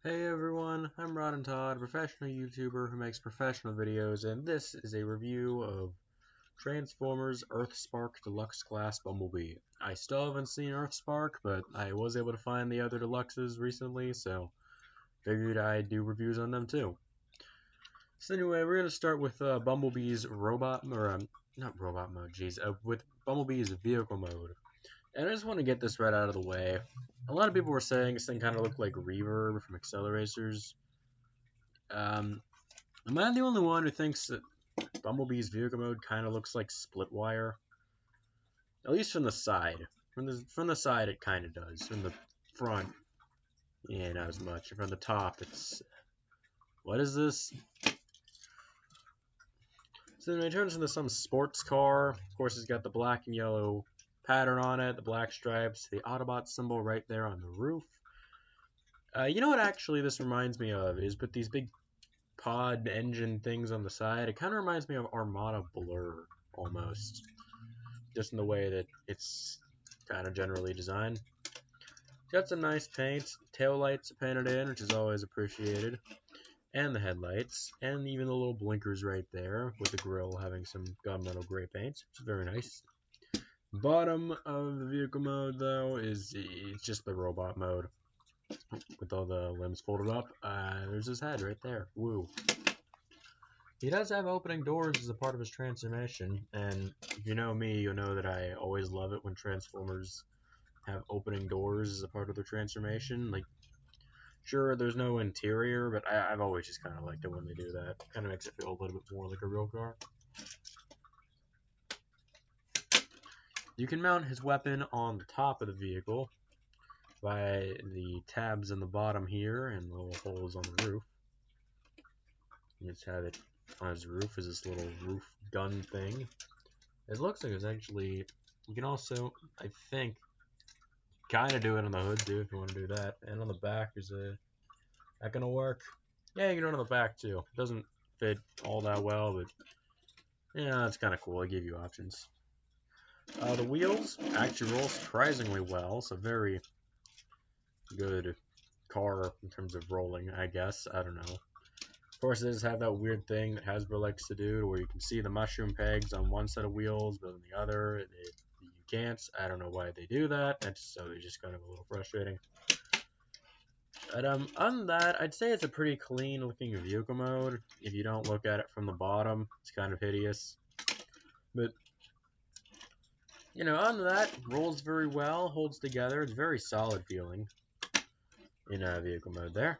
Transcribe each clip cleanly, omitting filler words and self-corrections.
Hey everyone, I'm Rod and Todd, a professional YouTuber who makes professional videos, and this is a review of Transformers Earthspark Deluxe Class Bumblebee. I still haven't seen Earthspark, but I was able to find the other deluxes recently, so figured I'd do reviews on them too. So anyway, we're going to start with Bumblebee's not robot mode, with Bumblebee's vehicle mode. And I just want to get this right out of the way. A lot of people were saying this thing kind of looked like Reverb from Acceleracers. Am I the only one who thinks that Bumblebee's vehicle mode kind of looks like Splitwire? At least from the side. From the side, it kind of does. From the front, yeah, not as much. From the top, it's what is this? So then it turns into some sports car. Of course, it's got the black and yellow pattern on it, the black stripes, the Autobot symbol right there on the roof. You know what actually this reminds me of is with these big pod engine things on the side. It kind of reminds me of Armada Blur almost, just in the way that it's kind of generally designed. Got some nice paint. Tail lights are painted in, which is always appreciated, and the headlights, and even the little blinkers right there, with the grill having some gunmetal gray paint, which is very nice. Bottom of the vehicle mode, though, is it's just the robot mode, with all the limbs folded up. There's his head right there. Woo. He does have opening doors as a part of his transformation, and if you know me, you'll know that I always love it when Transformers have opening doors as a part of their transformation. Like, sure, there's no interior, but I've always just kind of liked it when they do that. Kind of makes it feel a little bit more like a real car. You can mount his weapon on the top of the vehicle by the tabs in the bottom here and the little holes on the roof. You just have it on his roof as this little roof gun thing. It looks like it's actually, you can also, I think, kind of do it on the hood too if you want to do that. And on the back, is that gonna work? Yeah, you can do it on the back too. It doesn't fit all that well, but yeah, it's kind of cool. I give you options. The wheels actually roll surprisingly well. It's a very good car in terms of rolling, I guess. I don't know. Of course, it does have that weird thing that Hasbro likes to do, where you can see the mushroom pegs on one set of wheels, but on the other, you can't. I don't know why they do that. That's so it's just kind of a little frustrating. But other than that, I'd say it's a pretty clean-looking vehicle mode. If you don't look at it from the bottom, it's kind of hideous. But you know, other than that, rolls very well, holds together. It's very solid feeling in vehicle mode there.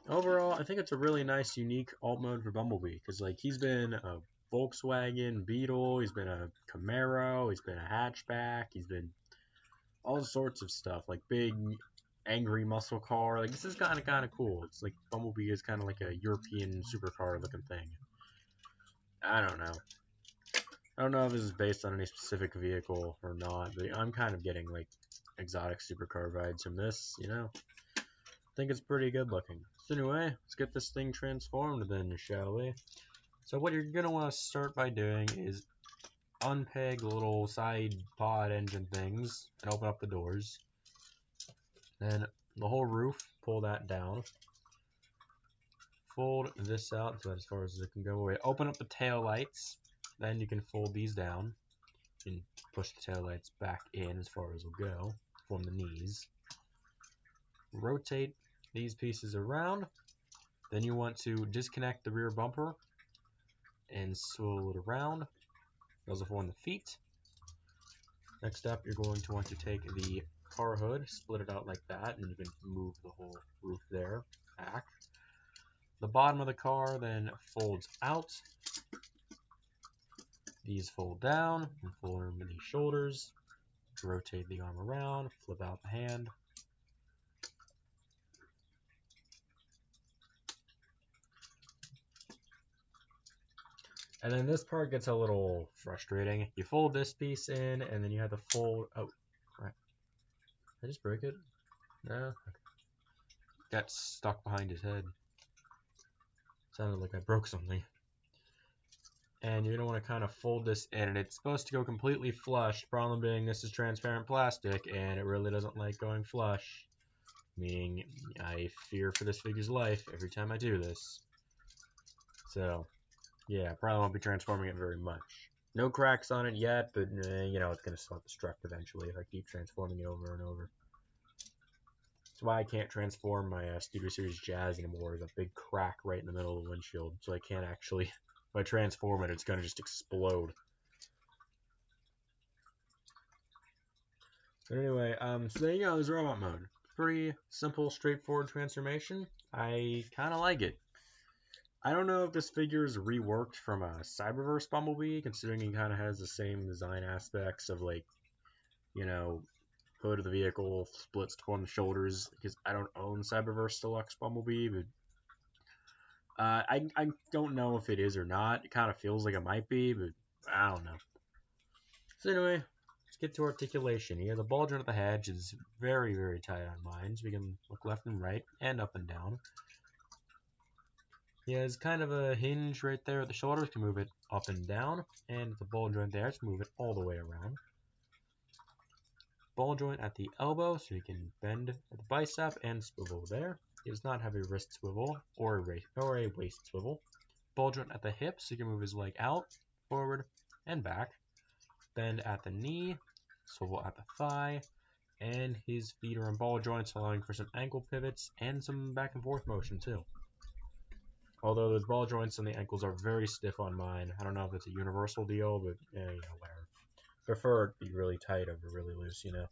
Overall, I think it's a really nice, unique alt mode for Bumblebee, because like he's been a Volkswagen Beetle, he's been a Camaro, he's been a hatchback, he's been all sorts of stuff, like big, angry muscle car. Like this is kind of cool. It's like Bumblebee is kind of like a European supercar looking thing. I don't know. I don't know if this is based on any specific vehicle or not, but I'm kind of getting like exotic supercar vibes from this, you know? I think it's pretty good looking. So anyway, let's get this thing transformed then, shall we? So what you're going to want to start by doing is unpeg the little side pod engine things and open up the doors. Then the whole roof, pull that down. Fold this out so as far as it can go away. Open up the tail lights. Then you can fold these down and push the tail lights back in as far as it'll go. Form the knees. Rotate these pieces around. Then you want to disconnect the rear bumper and swivel it around. Those will form the feet. Next up, you're going to want to take the car hood, split it out like that, and you can move the whole roof there back. The bottom of the car then folds out. These fold down and form the shoulders. Rotate the arm around, flip out the hand. And then this part gets a little frustrating. You fold this piece in, and then you have to fold. Oh, right. Did I just break it? No. Okay. Got stuck behind his head. Sounded like I broke something. And you're going to want to kind of fold this in, and it's supposed to go completely flush. Problem being, this is transparent plastic, and it really doesn't like going flush. meaning I fear for this figure's life every time I do this. So, yeah, probably won't be transforming it very much. No cracks on it yet, but you know, it's going to self-destruct eventually if I keep transforming it over and over. That's why I can't transform my Studio Series Jazz anymore. There's a big crack right in the middle of the windshield, so I can't actually, if I transform it, it's going to just explode. But anyway, so there you go, there's robot mode. Pretty simple, straightforward transformation. I kind of like it. I don't know if this figure is reworked from a Cyberverse Bumblebee, considering he kind of has the same design aspects of, like, you know, hood of the vehicle, splits to form the shoulders, because I don't own Cyberverse Deluxe Bumblebee, but I don't know if it is or not. It kind of feels like it might be, but I don't know. So anyway, let's get to articulation. He has a ball joint at the head, which is very, very tight on mine, so we can look left and right, and up and down. He has kind of a hinge right there at the shoulders to move it up and down, and the ball joint there to move it all the way around. Ball joint at the elbow, so you can bend at the bicep and swivel there. He does not have a wrist swivel or a waist swivel. Ball joint at the hip, so you can move his leg out, forward, and back. Bend at the knee, swivel at the thigh, and his feet are in ball joints, allowing for some ankle pivots and some back and forth motion too. Although those ball joints and the ankles are very stiff on mine. I don't know if it's a universal deal, but you know, whatever. Prefer it to be really tight over really loose, you know.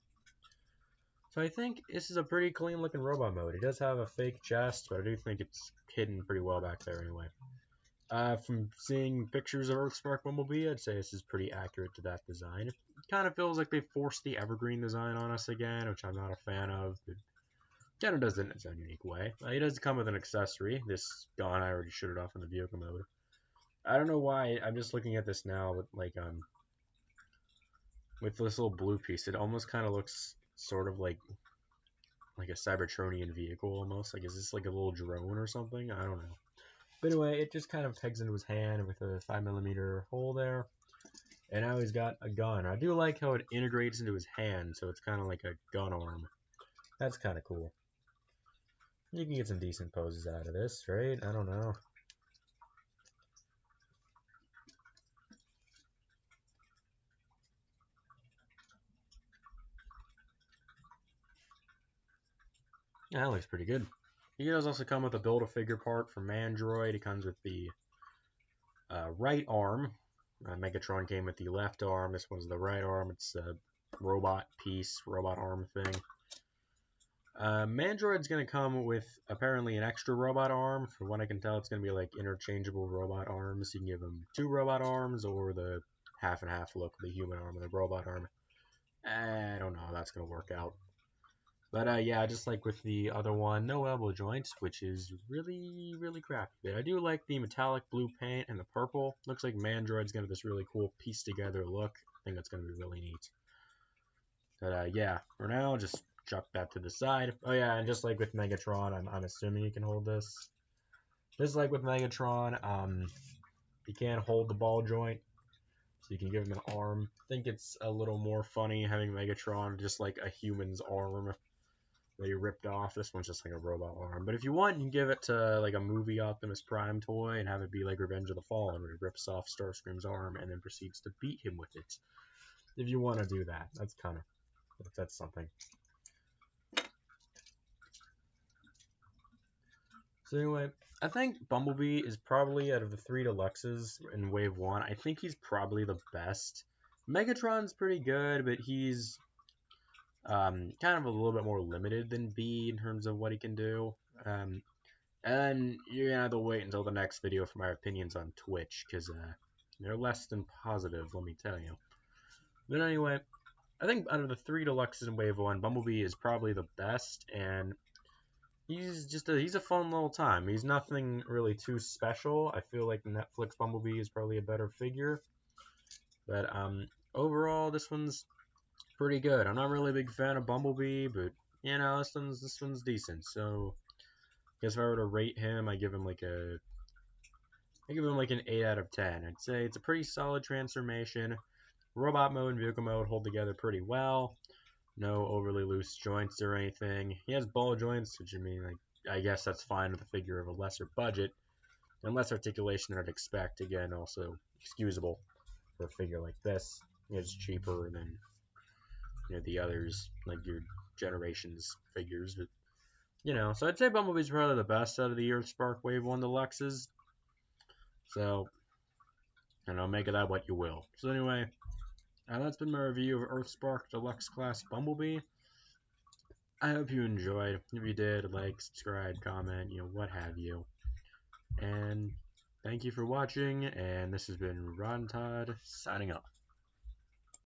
So I think this is a pretty clean looking robot mode. It does have a fake chest, but I do think it's hidden pretty well back there anyway. From seeing pictures of Earthspark Bumblebee, I'd say this is pretty accurate to that design. It kind of feels like they forced the evergreen design on us again, which I'm not a fan of, but kind of does it in its own unique way. It does come with an accessory. This gun, I already showed it off in the vehicle mode. I don't know why. I'm just looking at this now with with this little blue piece. It almost kind of looks sort of like a Cybertronian vehicle almost. Like, is this like a little drone or something? I don't know. But anyway, it just kind of pegs into his hand with a 5mm hole there. And now he's got a gun. I do like how it integrates into his hand, so it's kind of like a gun arm. That's kind of cool. You can get some decent poses out of this, right? I don't know. Yeah, that looks pretty good. He does also come with a Build-A-Figure part from Mandroid. It comes with the right arm. Megatron came with the left arm. This one's the right arm. It's a robot piece, robot arm thing. Mandroid's going to come with apparently an extra robot arm. From what I can tell, it's going to be like interchangeable robot arms. You can give him 2 robot arms or the half and half look of the human arm and the robot arm. I don't know how that's going to work out. But yeah, just like with the other one, no elbow joints, which is really, really crappy. But I do like the metallic blue paint and the purple. Looks like Mandroid's going to have this really cool piece together look. I think that's going to be really neat. But yeah, for now, just chuck that to the side. Oh yeah, and just like with Megatron, I'm assuming you can hold this. Just like with Megatron, you can't hold the ball joint, so you can give him an arm. I think it's a little more funny having Megatron just like a human's arm that you ripped off. This one's just like a robot arm. But if you want, you can give it to like a movie Optimus Prime toy and have it be like Revenge of the Fallen, where he rips off Starscream's arm and then proceeds to beat him with it. If you want to do that, that's something. So anyway, I think Bumblebee is probably, out of the 3 deluxes in Wave 1, I think he's probably the best. Megatron's pretty good, but he's kind of a little bit more limited than B in terms of what he can do. And you're going to have to wait until the next video for my opinions on Twitch, because they're less than positive, let me tell you. But anyway, I think out of the 3 deluxes in Wave 1, Bumblebee is probably the best, and he's a fun little time. He's nothing really too special. I feel like Netflix Bumblebee is probably a better figure. But overall, this one's pretty good. I'm not really a big fan of Bumblebee, but you know, this one's decent. So I guess if I were to rate him, I give him like an 8 out of 10. I'd say it's a pretty solid transformation. Robot mode and vehicle mode hold together pretty well. No overly loose joints or anything. He has ball joints, which I mean, like, I guess that's fine with a figure of a lesser budget. And less articulation than I'd expect. Again, also excusable for a figure like this. It's cheaper than the others, like your Generations figures. But, so I'd say Bumblebee's probably the best out of the Earthspark Wave 1 Deluxes. So, make of that what you will. So anyway, that's been my review of Earthspark Deluxe Class Bumblebee. I hope you enjoyed. If you did, like, subscribe, comment, what have you. And thank you for watching, and this has been Ron Todd signing off.